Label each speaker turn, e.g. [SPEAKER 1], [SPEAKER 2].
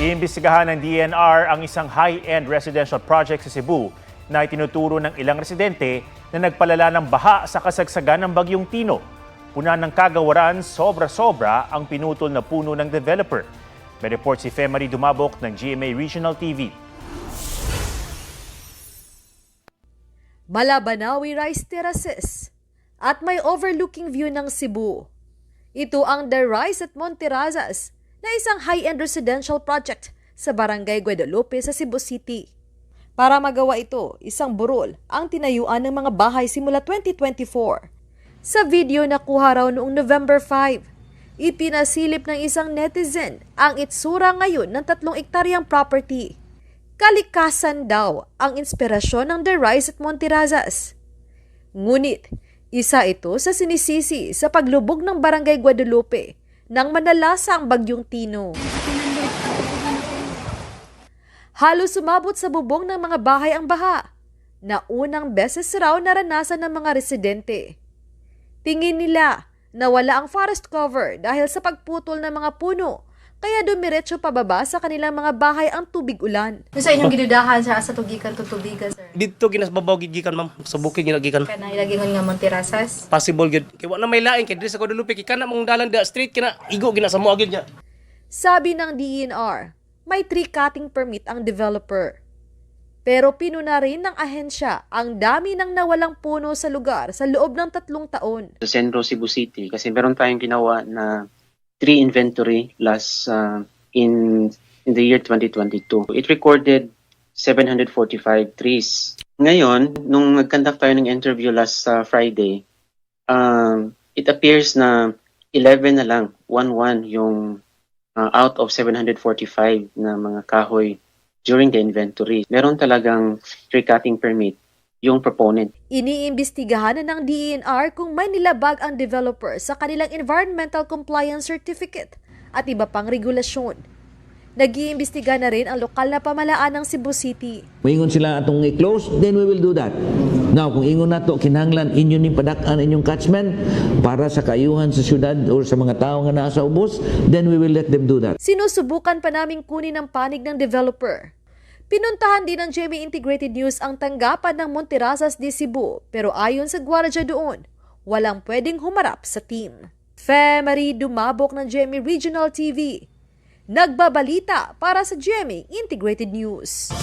[SPEAKER 1] Iimbestigahan ng DENR ang isang high-end residential project sa Cebu na itinuturo ng ilang residente na nagpalala ng baha sa kasagsagan ng Bagyong Tino. Puna ng kagawaran, sobra-sobra ang pinutol na puno ng developer. May report si Femari Dumabok ng GMA Regional TV.
[SPEAKER 2] Malabanawi Rice Terraces at may overlooking view ng Cebu. Ito ang The Rice at Monterrazas na isang high-end residential project sa Barangay Guadalupe sa Cebu City. Para magawa ito, isang burol ang tinayuan ng mga bahay simula 2024. Sa video na kuha raw noong November 5, ipinasilip ng isang netizen ang itsura ngayon ng 3 ektaryang property. Kalikasan daw ang inspirasyon ng The Rice at Monterrazas. Ngunit, isa ito sa sinisisi sa paglubog ng Barangay Guadalupe nang manalasa ang Bagyong Tino. Halos sumabot sa bubong ng mga bahay ang baha, na unang beses raw naranasan ng mga residente. Tingin nila na wala ang forest cover dahil sa pagputol ng mga puno, kaya dumiretso pababa sa kanilang mga bahay ang tubig ulan.
[SPEAKER 3] Sa inyong gidudahan sa tugikan tutubigan, sir?
[SPEAKER 4] Dito ginasbabaw gigikan ma'am sa bukid ginagikan.
[SPEAKER 3] Kaya na ilagingon nga Monterrazas.
[SPEAKER 4] Possible gid. Kay wa na may lain kay diri sa Guadalupe kay kana mong dalan da street kina igo gina sa mo agid nya.
[SPEAKER 2] Sabi ng DENR, may tree cutting permit ang developer. Pero pinuna rin ng ahensya ang dami ng nawalang puno sa lugar sa loob ng 3 taon.
[SPEAKER 5] Sa Centro Cebu City kasi meron tayong ginawa na tree inventory last in the year 2022. It recorded 745 trees. Ngayon, nung nag-conduct tayo ng interview last Friday, it appears na 11 na lang, 11 yung out of 745 na mga kahoy during the inventory. Meron talagang tree cutting permit yung proponent.
[SPEAKER 2] Iniimbestigahan na ng DENR kung may nilabag ang developer sa kanilang Environmental Compliance Certificate at iba pang regulasyon. Nag-iimbestiga na rin ang lokal na pamahalaan ng Cebu City.
[SPEAKER 6] Kung ingon sila atong i-close, then we will do that. Now, kung ingon nato kinahanglan inyo ning padak-an inyong catchment para sa kaayuhan sa syudad o sa mga tao nga naa sa ubos, then we will let them do that.
[SPEAKER 2] Sinusubukan pa naming kunin ang panig ng developer. Pinuntahan din ng GMA Integrated News ang tanggapan ng Monterrazas de Cebu, pero ayon sa gwardiya doon, walang pwedeng humarap sa team. Femari Dumabok ng GMA Regional TV. Nagbabalita para sa GMA Integrated News.